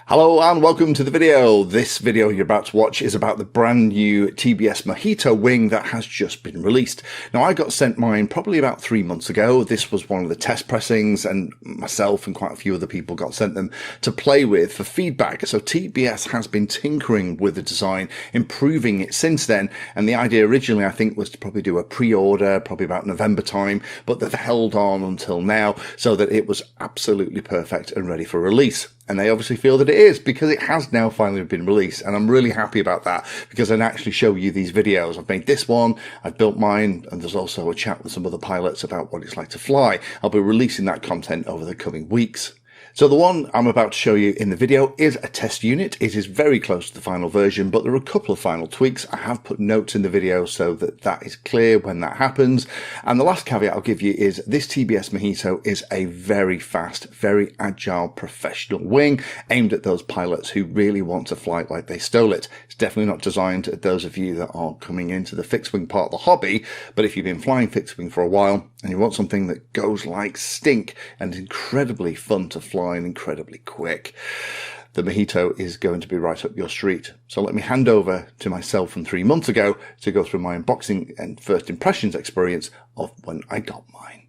Hello and welcome to the video. This video you're about to watch is about the brand new TBS Mojito wing that has just been released. Now I got sent mine probably about 3 months ago. This was one of the test pressings and myself and quite a few other people got sent them to play with for feedback. So TBS has been tinkering with the design, improving it since then, and the idea originally I think was to probably do a pre-order probably about November time, but they've held on until now so that it was absolutely perfect and ready for release. And they obviously feel that it is because it has now finally been released. And I'm really happy about that because I can actually show you these videos. I've made this one, I've built mine, and there's also a chat with some other pilots about what it's like to fly. I'll be releasing that content over the coming weeks. So the one I'm about to show you in the video is a test unit. It is very close to the final version, but there are a couple of final tweaks. I have put notes in the video so that that is clear when that happens. And the last caveat I'll give you is this TBS Mojito is a very fast, very agile, professional wing aimed at those pilots who really want to fly like they stole it. It's definitely not designed at those of you that are coming into the fixed wing part of the hobby, but if you've been flying fixed wing for a while and you want something that goes like stink and is incredibly fun to fly and incredibly quick, the Mojito is going to be right up your street. So let me hand over to myself from 3 months ago to go through my unboxing and first impressions experience of when I got mine.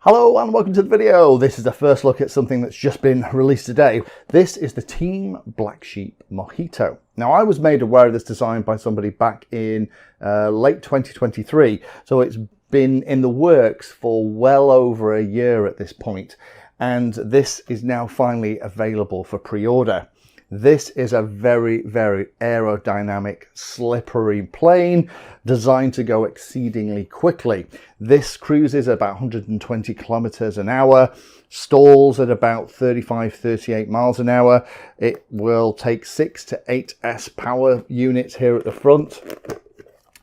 Hello and welcome to the video. This is a first look at something that's just been released today. This is the Team Black Sheep Mojito. Now I was made aware of this design by somebody back in late 2023, so it's been in the works for well over a year at this point. And this is now finally available for pre-order. This is a very, very aerodynamic, slippery plane designed to go exceedingly quickly. This cruises at about 120 kilometers an hour, stalls at about 38 miles an hour. It will take 6 to 8 S power units here at the front.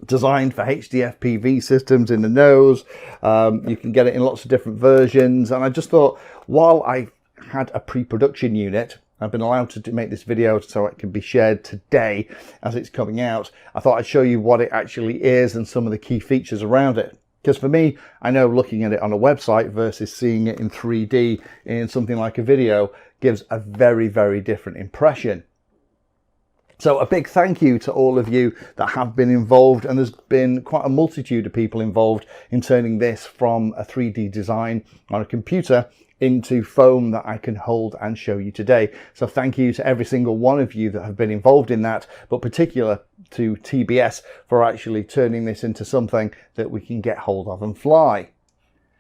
Designed for HDFPV systems in the nose. You can get it in lots of different versions. And I just thought, while I had a pre-production unit, I've been allowed to make this video so it can be shared today as it's coming out. I thought I'd show you what it actually is and some of the key features around it. Because for me, I know looking at it on a website versus seeing it in 3D in something like a video gives a very, very different impression. So a big thank you to all of you that have been involved, and there's been quite a multitude of people involved in turning this from a 3D design on a computer into foam that I can hold and show you today. So thank you to every single one of you that have been involved in that, but particular to TBS for actually turning this into something that we can get hold of and fly.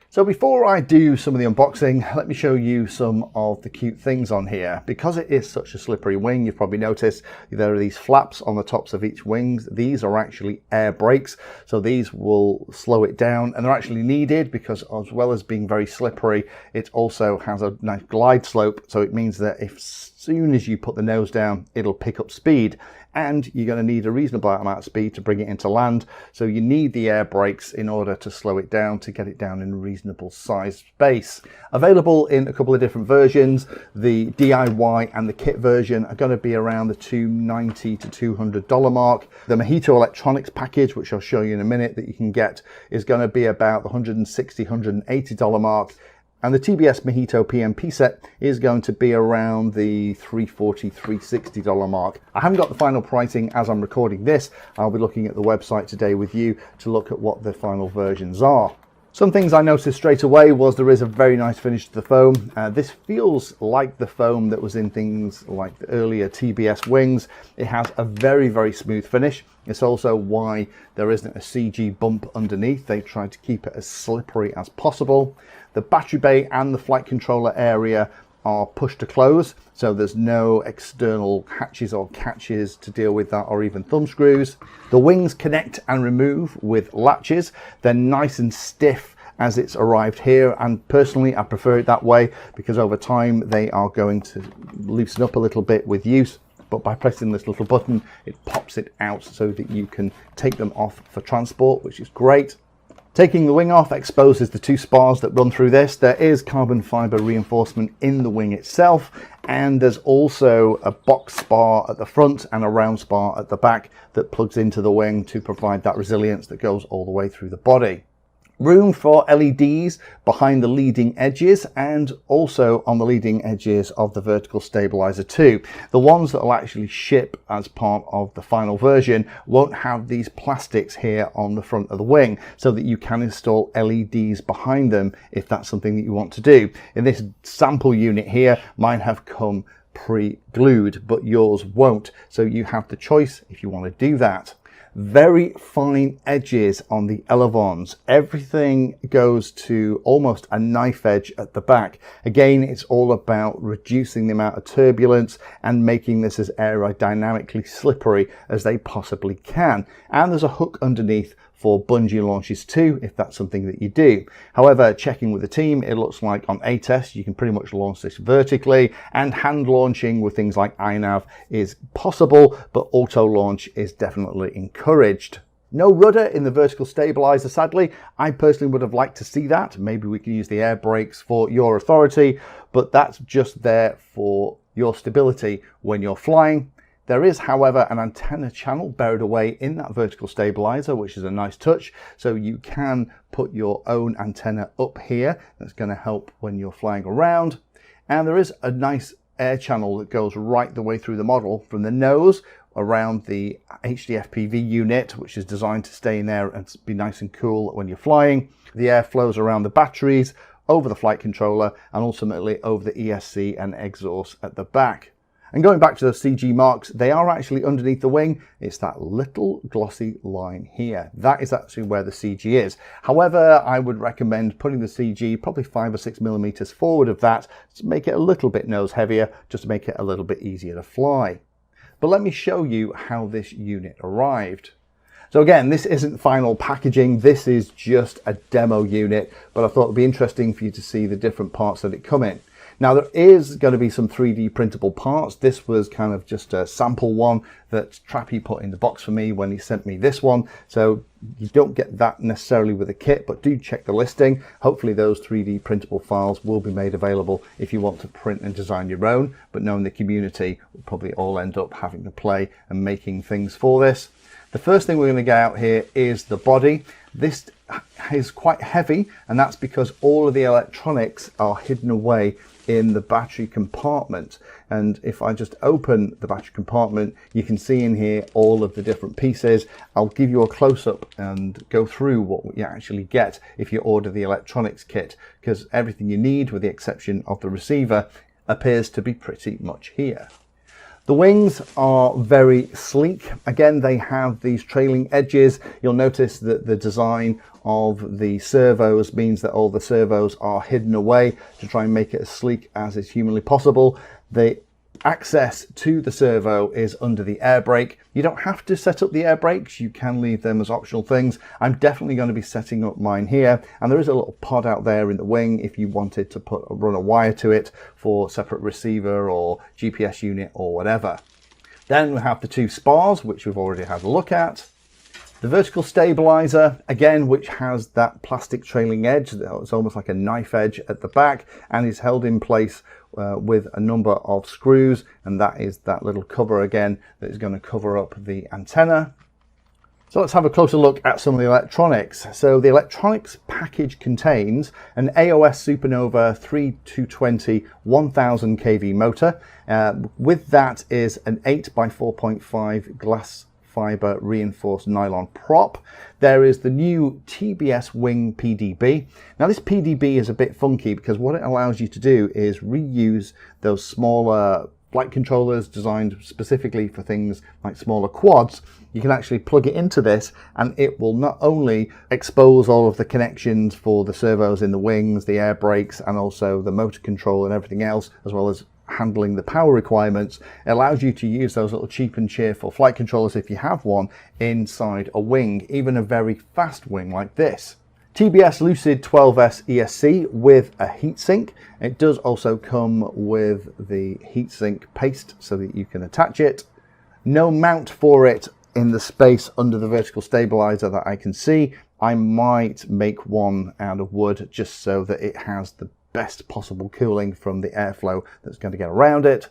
So before I do some of the unboxing, let me show you some of the cute things on here. Because it is such a slippery wing, you've probably noticed there are these flaps on the tops of each wing. These are actually air brakes, so these will slow it down, and they're actually needed because as well as being very slippery, it also has a nice glide slope, so it means that as soon as you put the nose down, it'll pick up speed. And you're going to need a reasonable amount of speed to bring it into land. So you need the air brakes in order to slow it down, to get it down in a reasonable size space. Available in a couple of different versions. The DIY and the kit version are going to be around the $290 to $200 mark. The Mojito electronics package, which I'll show you in a minute, that you can get is going to be about the $160, $180 mark. And the TBS Mojito PMP set is going to be around the $340, $360 mark. I haven't got the final pricing as I'm recording this. I'll be looking at the website today with you to look at what the final versions are. Some things I noticed straight away was there is a very nice finish to the foam. This feels like the foam that was in things like the earlier TBS wings. It has a very, very smooth finish. It's also why there isn't a CG bump underneath. They tried to keep it as slippery as possible. The battery bay and the flight controller area are push to close, so there's no external hatches or catches to deal with that, or even thumb screws. The wings connect and remove with latches. They're nice and stiff as it's arrived here, and personally I prefer it that way because over time they are going to loosen up a little bit with use. But by pressing this little button, it pops it out so that you can take them off for transport, which is great. Taking the wing off exposes the two spars that run through this. There is carbon fiber reinforcement in the wing itself, and there's also a box spar at the front and a round spar at the back that plugs into the wing to provide that resilience that goes all the way through the body. Room for LEDs behind the leading edges and also on the leading edges of the vertical stabilizer too. The ones that will actually ship as part of the final version won't have these plastics here on the front of the wing, so that you can install LEDs behind them if that's something that you want to do. In this sample unit here, mine have come pre-glued, but yours won't, so you have the choice if you want to do that. Very fine edges on the elevons. Everything goes to almost a knife edge at the back. Again, it's all about reducing the amount of turbulence and making this as aerodynamically slippery as they possibly can. And there's a hook underneath for bungee launches too, if that's something that you do. However, checking with the team, it looks like on A test you can pretty much launch this vertically, and hand launching with things like iNav is possible, but auto launch is definitely encouraged. No rudder in the vertical stabilizer, sadly. I personally would have liked to see that. Maybe we can use the air brakes for your authority, but that's just there for your stability when you're flying. There is, however, an antenna channel buried away in that vertical stabilizer, which is a nice touch. So you can put your own antenna up here. That's going to help when you're flying around. And there is a nice air channel that goes right the way through the model from the nose around the HDFPV unit, which is designed to stay in there and be nice and cool when you're flying. The air flows around the batteries, over the flight controller, and ultimately over the ESC and exhaust at the back. And going back to those CG marks, they are actually underneath the wing. It's that little glossy line here. That is actually where the CG is. However, I would recommend putting the CG probably 5 or 6 millimeters forward of that to make it a little bit nose heavier, just to make it a little bit easier to fly. But let me show you how this unit arrived. So again, this isn't final packaging. This is just a demo unit, but I thought it'd be interesting for you to see the different parts that it come in. Now, there is going to be some 3D printable parts. This was kind of just a sample one that Trappy put in the box for me when he sent me this one. So you don't get that necessarily with a kit, but do check the listing. Hopefully those 3D printable files will be made available if you want to print and design your own. But knowing the community, we'll probably all end up having to play and making things for this. The first thing we're going to get out here is the body. This is quite heavy, and that's because all of the electronics are hidden away in the battery compartment. And if I just open the battery compartment, you can see in here all of the different pieces. I'll give you a close-up and go through what you actually get if you order the electronics kit, because everything you need, with the exception of the receiver, appears to be pretty much here. The wings are very sleek. Again, they have these trailing edges. You'll notice that the design of the servos means that all the servos are hidden away to try and make it as sleek as is humanly possible. The access to the servo is under the air brake. You don't have to set up the air brakes. You can leave them as optional things. I'm definitely going to be setting up mine here, and there is a little pod out there in the wing if you wanted to run a wire to it for separate receiver or GPS unit or whatever. Then we have the two spars, which we've already had a look at. The vertical stabilizer, again, which has that plastic trailing edge. It's almost like a knife edge at the back and is held in place with a number of screws, and that is that little cover again that is going to cover up the antenna. So let's have a closer look at some of the electronics. So the electronics package contains an AOS Supernova 3220 1000 kV motor. With that is an 8 by 4.5 glass fiber reinforced nylon prop. There is the new TBS Wing PDB. Now this PDB is a bit funky because what it allows you to do is reuse those smaller flight controllers designed specifically for things like smaller quads. You can actually plug it into this and it will not only expose all of the connections for the servos in the wings, the air brakes, and also the motor control and everything else, as well as handling the power requirements. It allows you to use those little cheap and cheerful flight controllers, if you have one, inside a wing, even a very fast wing like this. TBS Lucid 12S ESC with a heatsink. It does also come with the heatsink paste so that you can attach it. No mount for it in the space under the vertical stabilizer that I can see. I might make one out of wood just so that it has the best possible cooling from the airflow that's going to get around it.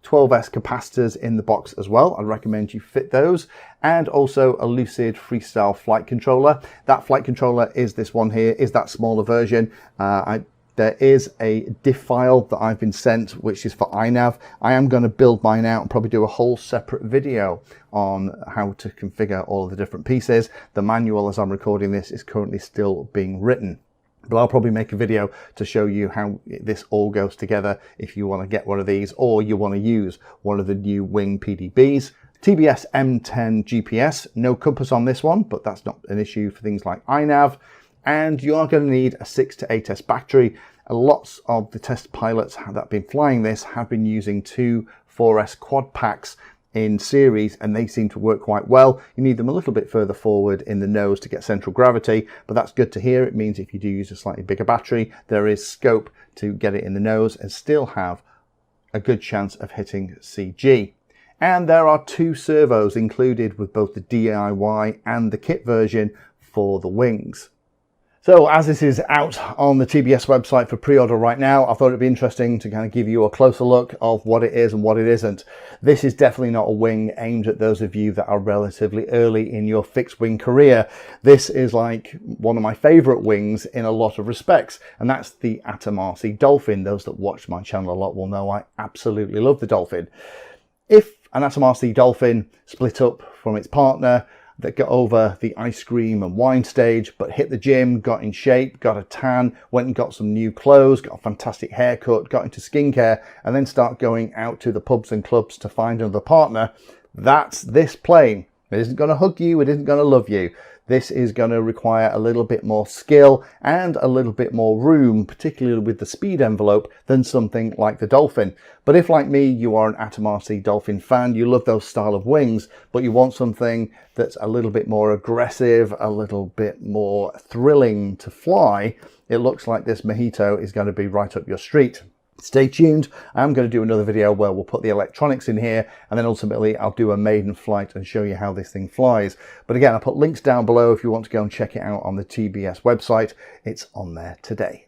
12S capacitors in the box as well. I'd recommend you fit those, and also a Lucid Freestyle flight controller. That flight controller is this one here, is that smaller version. There is a diff file that I've been sent, which is for iNav. I am going to build mine out and probably do a whole separate video on how to configure all of the different pieces. The manual, as I'm recording this, is currently still being written. But I'll probably make a video to show you how this all goes together if you want to get one of these, or you want to use one of the new Wing PDBs. TBS M10 GPS, no compass on this one, but that's not an issue for things like iNav. And you are going to need a 6 to 8S battery. Lots of the test pilots that have been flying this have been using 2 4S quad packs in series, and they seem to work quite well. You need them a little bit further forward in the nose to get central gravity, but that's good to hear. It means if you do use a slightly bigger battery, there is scope to get it in the nose and still have a good chance of hitting CG. And there are 2 servos included with both the DIY and the kit version for the wings. So as this is out on the TBS website for pre-order right now, I thought it'd be interesting to kind of give you a closer look of what it is and what it isn't. This is definitely not a wing aimed at those of you that are relatively early in your fixed wing career. This is like one of my favorite wings in a lot of respects, and that's the Atom RC Dolphin. Those that watch my channel a lot will know I absolutely love the Dolphin. If an Atom RC Dolphin split up from its partner, that got over the ice cream and wine stage, but hit the gym, got in shape, got a tan, went and got some new clothes, got a fantastic haircut, got into skincare, and then start going out to the pubs and clubs to find another partner, that's this plane. It isn't going to hug you, it isn't going to love you. This is going to require a little bit more skill and a little bit more room, particularly with the speed envelope, than something like the Dolphin. But if, like me, you are an Atom RC Dolphin fan, you love those style of wings, but you want something that's a little bit more aggressive, a little bit more thrilling to fly, it looks like this Mojito is going to be right up your street. Stay tuned. I'm going to do another video where we'll put the electronics in here, and then ultimately I'll do a maiden flight and show you how this thing flies. But again, I'll put links down below if you want to go and check it out on the TBS website. It's on there today.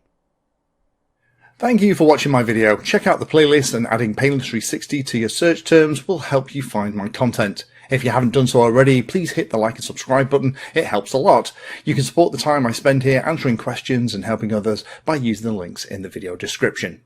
Thank you for watching my video. Check out the playlist, and adding Painless 360 to your search terms will help you find my content. If you haven't done so already, please hit the like and subscribe button. It helps a lot. You can support the time I spend here answering questions and helping others by using the links in the video description.